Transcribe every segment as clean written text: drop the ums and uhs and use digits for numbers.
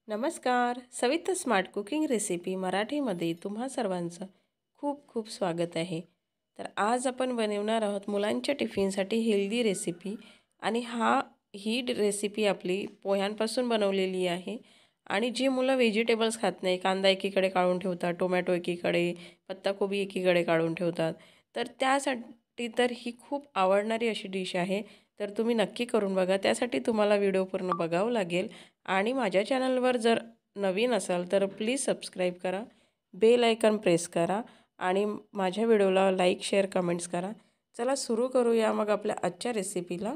नमस्कार. Savita smart cooking recipe मराठीमध्ये तुम्हा सर्वांचं खूप खूप स्वागत आहे. तर आज आपण बनवणार आहोत मुलांच्या टिफिनसाठी हेल्दी रेसिपी आणि ही रेसिपी आपली पोह्यांपासून बनवलेली आहे. आणि जी मुलं व्हेजिटेबल्स खात नाही, कांदा एकीकडे काढून ठेवतात, टोमॅटो एकीकडे, पत्ताकोबी एकीकडे काढून ठेवतात, तर त्यासाठी तर ही खूप आवडणारी अशी डिश आहे. तर तुम्ही नक्की करून बघा. त्यासाठी तुम्हाला व्हिडिओ पूर्ण बघावं लागेल. आणि माझ्या चॅनलवर जर नवीन असाल तर प्लीज सबस्क्राईब करा, बेल आयकॉन प्रेस करा आणि माझ्या व्हिडिओला लाईक शेअर कमेंट्स करा. चला सुरू करूया मग आपल्या आजच्या रेसिपीला.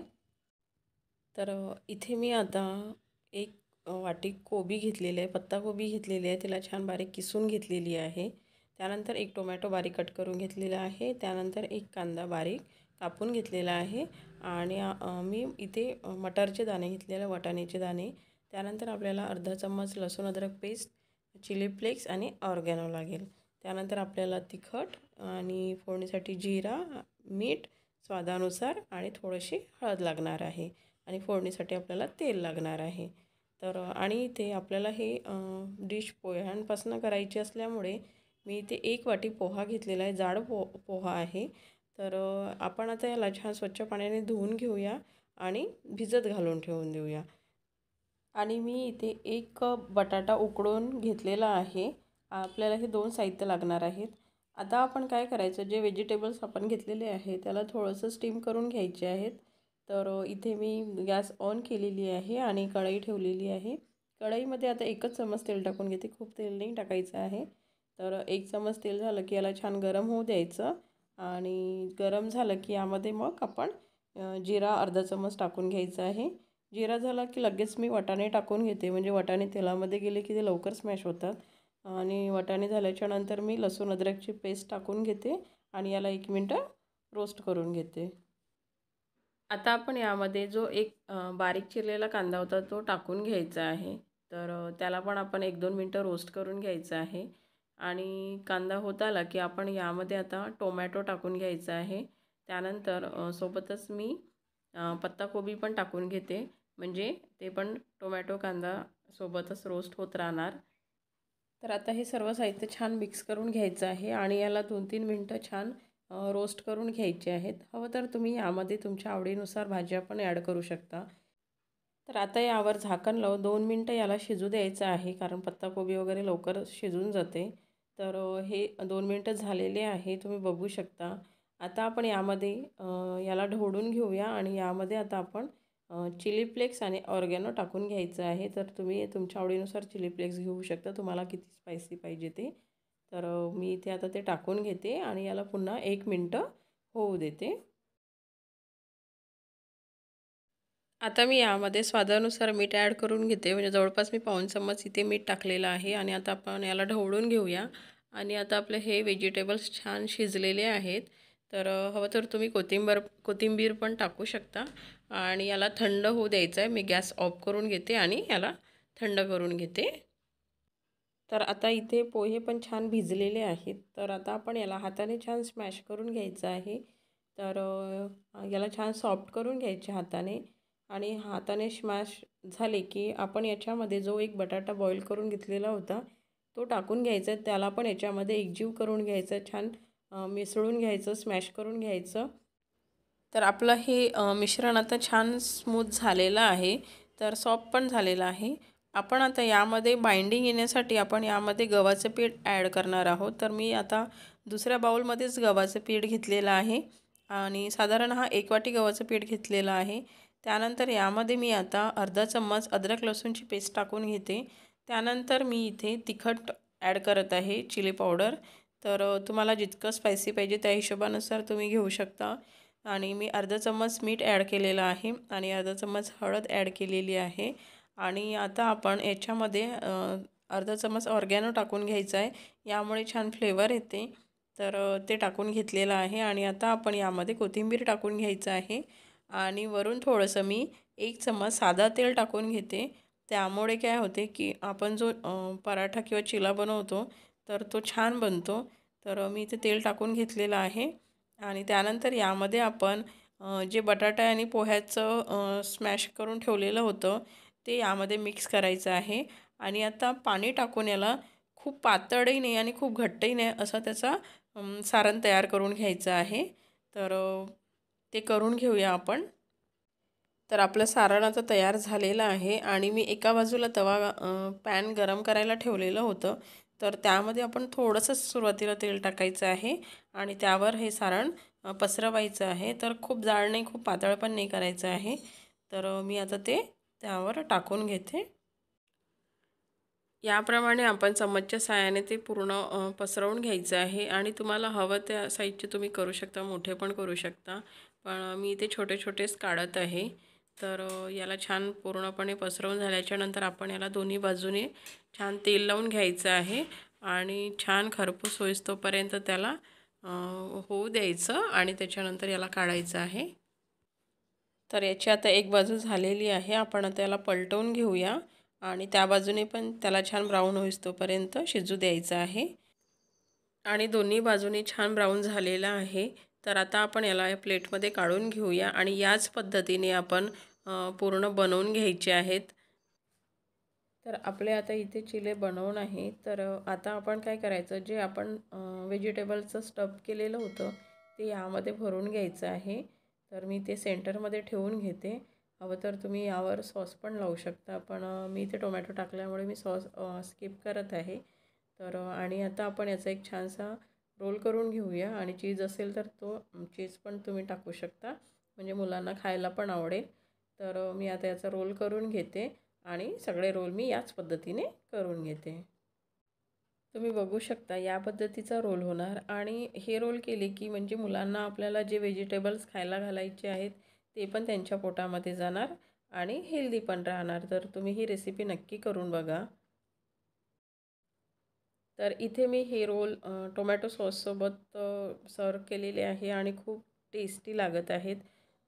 तर इथे मी आता एक वाटी कोबी घेतलेली आहे, पत्ताकोबी घेतलेली आहे, तिला छान बारीक किसून घेतलेली आहे. त्यानंतर एक टोमॅटो बारीक कट करून घेतलेला आहे. त्यानंतर एक कांदा बारीक कापून घेतलेला आहे आणि मी इथे मटारचे दाणे घेतलेले, वाटाण्याचे दाणे. त्यानंतर आपल्याला अर्धा चम्मच लसूण अद्रक पेस्ट, चिली फ्लेक्स आणि ऑर्गॅनो लागेल. त्यानंतर आपल्याला तिखट आणि फोडणीसाठी जिरा, मीठ स्वादानुसार आणि थोडीशी हळद लागणार आहे आणि फोडणीसाठी आपल्याला तेल लागणार आहे. तर आणि ते आपल्याला हे डिश पोह्यांपासून करायची असल्यामुळे मी इथे एक वाटी पोहा घेतलेला आहे, जाड पोहा आहे. तर आपण आता याला छान स्वच्छ पाण्याने धुवून घेऊया आणि भिजत घालून ठेवून देऊया. आणि मी इथे एक कप बटाटा उकडून घेतलेला आहे. आपल्याला हे दोन साहित्य लागणार आहेत. आता आपण काय करायचं, जे व्हेजिटेबल्स आपण घेतलेले आहे त्याला थोडंसं स्टीम करून घ्यायचे आहेत. तर इथे मी गॅस ऑन केलेली आहे आणि कढई ठेवलेली आहे. कढईमध्ये आता एकच चम्मच तेल टाकून घेते, खूप तेल नाही टाकायचं आहे. तर एक चम्मच तेल झालं की याला छान गरम होऊ द्यायचं आणि गरम झालं की यामध्ये मग आपण जिरा अर्धा चम्मच टाकून घ्यायचा आहे. जिरा झाला की लगेच मी वाटाणे टाकून घेते, म्हणजे वाटाणे तेलामध्ये गेले की ते लवकर स्मॅश होतात. आणि वाटाणे झाल्याच्या नंतर मी लसूण अद्रकची पेस्ट टाकून घेते आणि याला 1 मिनटं रोस्ट करून घेते. आता आपण यामध्ये जो एक बारीक चिरलेला कांदा होता तो टाकून घ्यायचा आहे. तर त्याला पण आपण 1-2 मिनटं रोस्ट करून घ्यायचं आहे. आणि कांदा होत आला की आपण यामध्ये आता टोमॅटो टाकून घ्यायचा आहे. त्यानंतर सोबतच मी पत्ताकोबी पण टाकून घेते, म्हणजे ते पण टोमॅटो कांदा सोबतच रोस्ट होत राहणार. तर आता हे सर्व साहित्य छान मिक्स करून घ्यायचं आहे आणि याला 2-3 मिनटं छान रोस्ट करून घ्यायचे आहेत. हवं तर तुम्ही यामध्ये तुमच्या आवडीनुसार भाज्या पण ॲड करू शकता. तर आता यावर झाकण लावून 2 मिनटं याला शिजू द्यायचं आहे, कारण पत्ताकोबी वगैरे लवकर शिजून जाते. तर हे 2 मिनटं झालेले आहे, तुम्ही बघू शकता. आता आपण यामध्ये याला ढवळून घेऊया आणि यामध्ये आता आपण चिली फ्लेक्स आणि ऑर्गॅनो टाकून घ्यायचं आहे. तर तुम्ही तुमच्या आवडीनुसार चिली फ्लेक्स घेऊ शकता, तुम्हाला किती स्पायसी पाहिजे ते. तर मी इथे आता ते टाकून घेते आणि याला पुन्हा 1 मिनटं होऊ देते. आता मी यामध्ये स्वादानुसार मीठ ॲड करून घेते, म्हणजे जवळपास मी पाऊण चम्मच इथे मीठ टाकलेलं आहे आणि आता आपण याला ढवळून घेऊया. आणि आता आपले हे व्हेजिटेबल्स छान शिजलेले आहेत. तर हवं तर तुम्ही कोथिंबीर पण टाकू शकता आणि याला थंड होऊ द्यायचं आहे. मी गॅस ऑफ करून घेते आणि याला थंड करून घेते. तर आता इथे पोहे पण छान भिजलेले आहेत. तर आता आपण याला हाताने छान स्मॅश करून घ्यायचं आहे. तर याला छान सॉफ्ट करून घ्यायचे हाताने आणि हाताने स्मॅश झाले की आपण याच्यामध्ये जो एक बटाटा बॉईल करून घेतलेला होता तो टाकून घ्यायचा. त्याला पण याच्यामध्ये एकजीव करून घ्यायचं, छान मिसळून घ्यायचं, स्मॅश करून घ्यायचं. तर आपलं हे मिश्रण आता छान स्मूथ झालेलं आहे, तर सॉफ्ट पण झालेलं आहे. आपण आता यामध्ये बाइंडिंग येण्यासाठी आपण यामध्ये गव्हाचं पीठ ॲड करणार आहोत. तर मी आता दुसऱ्या बाउलमध्येच गव्हाचं पीठ घेतलेलं आहे आणि साधारण हा 1 वाटी गव्हाचं पीठ घेतलेलं आहे. त्यानंतर यामध्ये मी आता अर्धा चम्मच अद्रक लसूणची पेस्ट टाकून घेते. त्यानंतर मी इथे तिखट ॲड करत आहे, चिली पावडर. तर तुम्हाला जितकं स्पायसी पाहिजे त्या हिशोबानुसार तुम्ही घेऊ शकता. आणि मी अर्धा चम्मच मीठ ॲड केलेलं आहे आणि अर्धा चम्मच हळद ॲड केलेली आहे. आणि आता आपण याच्यामध्ये अर्धा चम्मच ऑर्गॅनो टाकून घ्यायचा आहे, यामुळे छान फ्लेवर येते. तर ते टाकून घेतलेलं आहे आणि आता आपण यामध्ये कोथिंबीर टाकून घ्यायचं आहे आणि वरून थोडंसं मी 1 चम्मच साधा तेल टाकून घेते. त्यामुळे काय होते की आपण जो पराठा किंवा चिला बनवतो तर तो छान बनतो. तर मी इथे तेल टाकून घेतलेलं आहे आणि त्यानंतर यामध्ये आपण जे बटाटा आणि पोह्याचं स्मॅश करून ठेवलेलं होतं ते यामध्ये मिक्स करायचं आहे आणि आता पाणी टाकून याला खूप पातळही नाही आणि खूप घट्टही नाही असं त्याचा सारण तयार करून घ्यायचं आहे. तर ते करून घेऊया आपण. तर आपलं सारण आता तयार झालेलं आहे आणि मी एका बाजूला पॅन गरम करायला ठेवलेलं होतं. तर त्यामध्ये आपण थोडंसं सुरुवातीला तेल टाकायचं आहे आणि त्यावर हे सारण पसरवायचं आहे. तर खूप जाड नाही, खूप पातळ पण नाही करायचं आहे. तर मी आता ते त्यावर टाकून घेते. याप्रमाणे आपण चमचच्या साहाय्याने ते पूर्ण पसरवून घ्यायचं आहे आणि तुम्हाला हवं त्या साईजचे तुम्ही करू शकता, मोठे पण करू शकता. पण मी ते छोटे छोटेच काढत आहे. तर याला छान पूर्णपणे पसरवून झाल्याच्या नंतर आपण याला दोन्ही बाजूने छान तेल लावून घ्यायचं आहे आणि छान खरपूस होईस्तोपर्यंत त्याला होऊ द्यायचं आणि त्याच्यानंतर याला काढायचं आहे. तर याची आता एक बाजू झालेली आहे. आपण आता याला पलटवून घेऊया आणि त्या बाजूने पण त्याला छान ब्राऊन होईस्तोपर्यंत शिजू द्यायचं आहे. आणि दोन्ही बाजूनी छान ब्राऊन झालेला आहे. तर आता आपण याला या प्लेटमध्ये काढून घेऊया आणि याच पद्धतीने आपण पूर्ण बनवून घ्यायचे आहेत. तर आपले आता इथे चिले बनवून आहे. तर आता आपण काय करायचं, जे आपण व्हेजिटेबलचं स्टफ केलेलं होतं ते यामध्ये भरून घ्यायचं आहे. तर मी ते सेंटरमध्ये ठेवून घेते. हवं तर तुम्ही यावर सॉस पण लावू शकता, पण मी ते टोमॅटो टाकल्यामुळे मी सॉस स्किप करत आहे. तर आणि आता आपण याचा एक छानसा रोल करून घेऊया आणि चीज असेल तर तो चीज पण तुम्ही टाकू शकता, म्हणजे मुलांना खायला पण आवडेल. तर मी आता याचा रोल करून घेते आणि सगळे रोल मी याच पद्धतीने करून घेते. तुम्ही बघू शकता या पद्धतीचा रोल होणार आणि हे रोल केले की म्हणजे मुलांना आपल्याला जे व्हेजिटेबल्स खायला घालायचे आहेत ते पण त्यांच्या पोटामध्ये जाणार आणि हेल्दी पण राहणार. तर तुम्ही ही रेसिपी नक्की करून बघा. तर इथे मी हे रोल टोमॅटो सॉससोबत सर्व केलेले आहे आणि खूप टेस्टी लागत आहेत.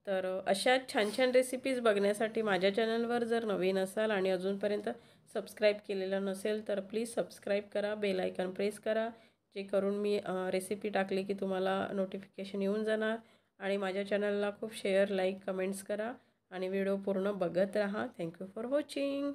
तर अशा छान छान रेसिपीज बघण्यासाठी माझ्या चॅनलवर जर नवीन असाल आणि अजूनपर्यंत सबस्क्राईब केलेलं नसेल तर प्लीज सबस्क्राईब करा, बेल आयकॉन प्रेस करा, जे करून मी रेसिपी टाकली की तुम्हाला नोटिफिकेशन येऊन जाणार. आणि माझ्या चॅनलला खूप शेअर, लाईक, कमेंट्स करा आणि व्हिडिओ पूर्ण बघत राहा. Thank you for watching.